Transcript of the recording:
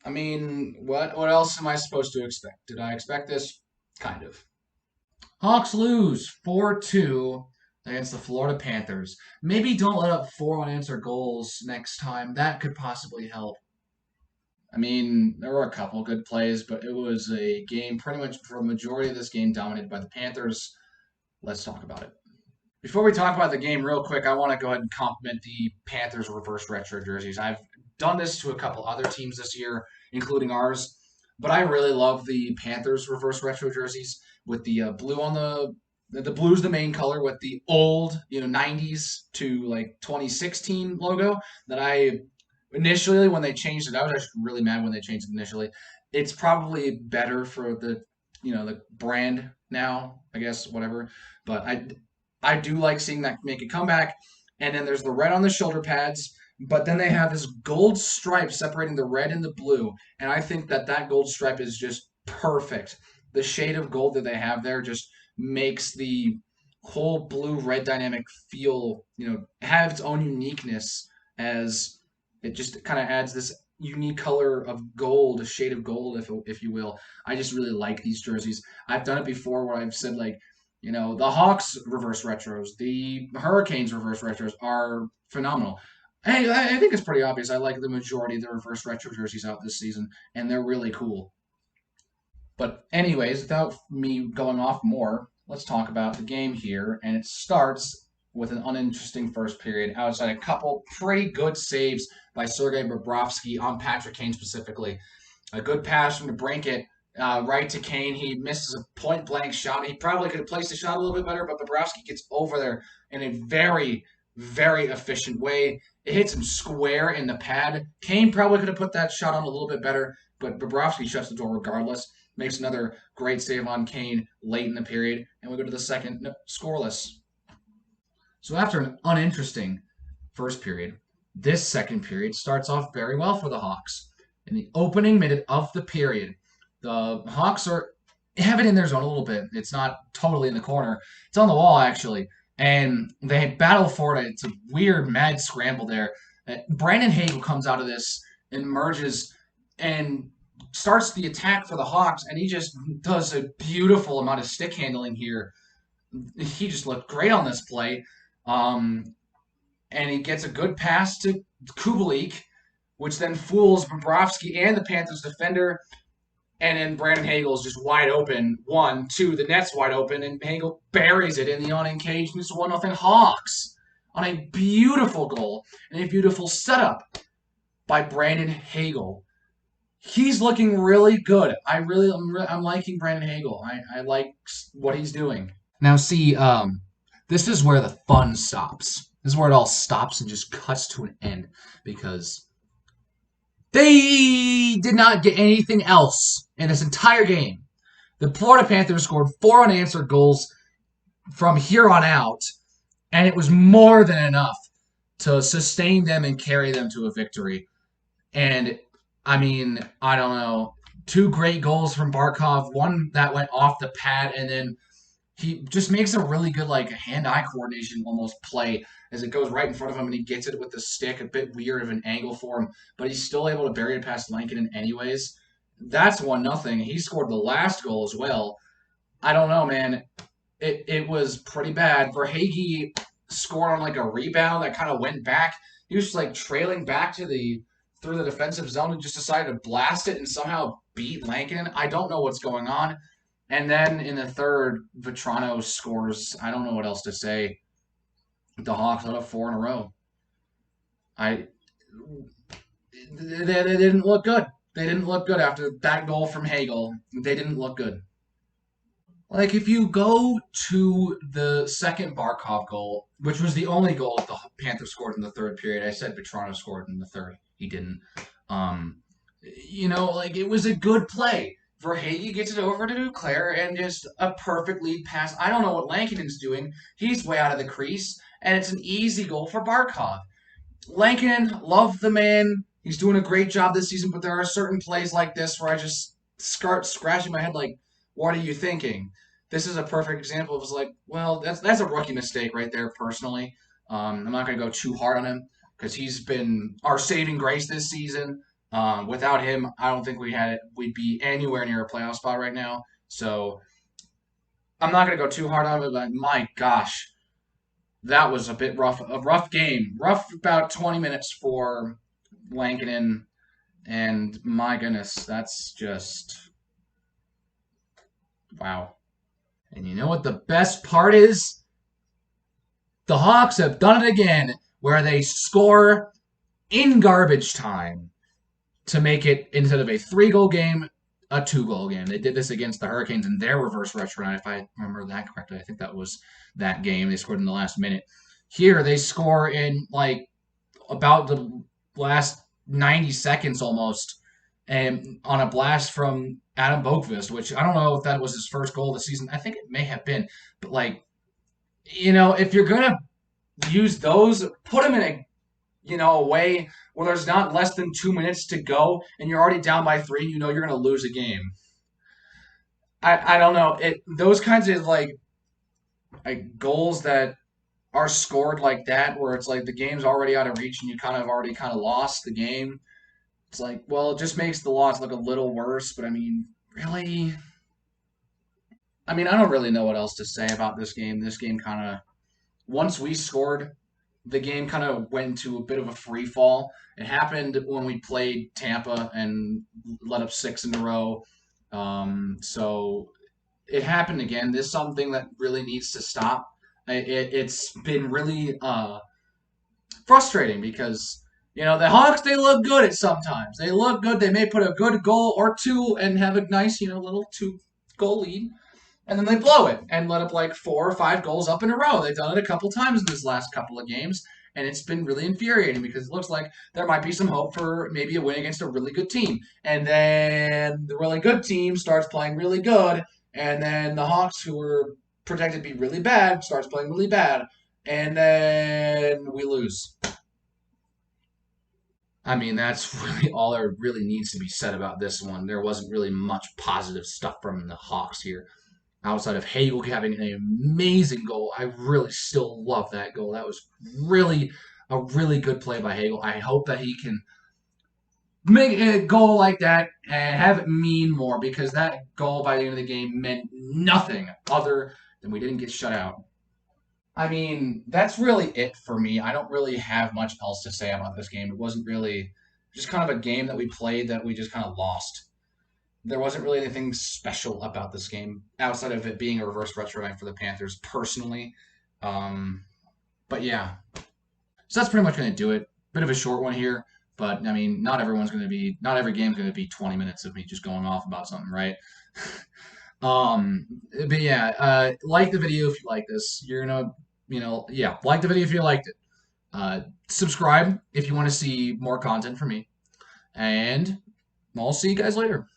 I mean, what else am I supposed to expect? Did I expect this? Kind of. Hawks lose 4-2 against the Florida Panthers. Maybe don't let up four unanswered goals next time. That could possibly help. I mean, there were a couple good plays, but it was a game pretty much for the majority of this game dominated by the Panthers. Let's talk about it. Before we talk about the game, real quick, I want to go ahead and compliment the Panthers reverse retro jerseys. I've done this to a couple other teams this year, including ours, but I really love the Panthers reverse retro jerseys with the blue on the blue's the main color with the old 90s to like 2016 logo that I initially when they changed it. I was actually really mad when they changed it initially. It's probably better for the brand now, I guess, whatever. But I do like seeing that make a comeback. And then there's the red on the shoulder pads, but then they have this gold stripe separating the red and the blue. And I think that gold stripe is just perfect. The shade of gold that they have there just makes the whole blue red dynamic feel, have its own uniqueness as it just kind of adds this unique color of gold, a shade of gold, if you will. I just really like these jerseys. I've done it before where I've said like, the Hawks reverse retros, the Hurricanes reverse retros are phenomenal. Hey, I think it's pretty obvious. I like the majority of the reverse retro jerseys out this season, and they're really cool. But anyways, without me going off more, let's talk about the game here. And it starts with an uninteresting first period outside a couple pretty good saves by Sergei Bobrovsky on Patrick Kane specifically. A good pass from DeBrincat right to Kane. He misses a point-blank shot. He probably could have placed the shot a little bit better, but Bobrovsky gets over there in a very, very efficient way. It hits him square in the pad. Kane probably could have put that shot on a little bit better, but Bobrovsky shuts the door regardless. Makes another great save on Kane late in the period, and we go to the second scoreless. So after an uninteresting first period, this second period starts off very well for the Hawks. In the opening minute of the period, the Hawks have it in their zone a little bit. It's not totally in the corner. It's on the wall, actually. And they battle for it. It's a weird, mad scramble there. Brandon Hagel comes out of this and emerges and starts the attack for the Hawks, and he just does a beautiful amount of stick handling here. He just looked great on this play. And he gets a good pass to Kubalik, which then fools Bobrovsky and the Panthers defender. And then Brandon Hagel is just wide open. 1-2, the net's wide open, and Hagel buries it in the unencaged, and it's 1-0 Hawks on a beautiful goal and a beautiful setup by Brandon Hagel. He's looking really good. I'm liking Brandon Hagel. I like what he's doing. Now, see, this is where the fun stops. This is where it all stops and just cuts to an end because they did not get anything else in this entire game. The Florida Panthers scored 4 unanswered goals from here on out, and it was more than enough to sustain them and carry them to a victory. And, I mean, I don't know. 2 great goals from Barkov, one that went off the pad, and then he just makes a really good hand-eye coordination almost play as it goes right in front of him and he gets it with the stick, a bit weird of an angle for him, but he's still able to bury it past Lankinen anyways. That's 1-0. He scored the last goal as well. I don't know, man. It was pretty bad. Verhaeghe scored on a rebound that kind of went back. He was just trailing back through the defensive zone and just decided to blast it and somehow beat Lankinen. I don't know what's going on. And then in the third, Vetrano scores. I don't know what else to say. The Hawks let up 4 in a row. They didn't look good. They didn't look good after that goal from Hagel. They didn't look good. If you go to the second Barkov goal, which was the only goal that the Panthers scored in the third period. I said Vetrano scored in the third. He didn't. It was a good play. Verhaeghe gets it over to Duclair and just a perfect lead pass. I don't know what Lankinen's doing. He's way out of the crease, and it's an easy goal for Barkov. Lankinen, love the man. He's doing a great job this season, but there are certain plays like this where I just start scratching my head what are you thinking? This is a perfect example of that's a rookie mistake right there, personally. I'm not going to go too hard on him because he's been our saving grace this season. Without him, I don't think we'd be anywhere near a playoff spot right now. So I'm not going to go too hard on it, but my gosh, that was a bit rough. A rough game. Rough about 20 minutes for Lankinen. And my goodness, that's just wow. And you know what the best part is? The Hawks have done it again, where they score in garbage time to make it, instead of a 3-goal game, a 2-goal game. They did this against the Hurricanes in their reverse retro, if I remember that correctly. I think that was that game. They scored in the last minute. Here, they score in like about the last 90 seconds almost, and on a blast from Adam Boqvist, which I don't know if that was his first goal of the season. I think it may have been, but like, if you're gonna use those, put them in a way where there's not less than 2 minutes to go, and you're already down by 3. You're gonna lose a game. I don't know, those kinds of like goals that are scored like that, where it's like the game's already out of reach and you already lost the game. It's like, well, it just makes the loss look a little worse. But I mean, really, I don't really know what else to say about this game. This game once we scored, the game went into a bit of a free fall. It happened when we played Tampa and let up 6 in a row. So it happened again. This is something that really needs to stop. It's been really frustrating because the Hawks, they look good at sometimes. They look good. They may put a good goal or two and have a nice little 2-goal lead, and then they blow it and let up like 4 or 5 goals up in a row. They've done it a couple times in this last couple of games, and it's been really infuriating because it looks like there might be some hope for maybe a win against a really good team, and then the really good team starts playing really good, and then the Hawks, who were projected to be really bad, starts playing really bad, and then we lose. That's really all there really needs to be said about this one. There wasn't really much positive stuff from the Hawks here, outside of Hagel having an amazing goal. I really still love that goal. That was really a really good play by Hagel. I hope that he can make a goal like that and have it mean more, because that goal by the end of the game meant nothing other than we didn't get shut out. That's really it for me. I don't really have much else to say about this game. It wasn't really just a game that we played that we just lost. There wasn't really anything special about this game outside of it being a reverse retro night for the Panthers personally. But yeah, so that's pretty much going to do it. Bit of a short one here, but not every game's going to be 20 minutes of me just going off about something, right? But yeah, like the video if you like this. You're gonna, like the video if you liked it. Subscribe if you want to see more content from me, and I'll see you guys later.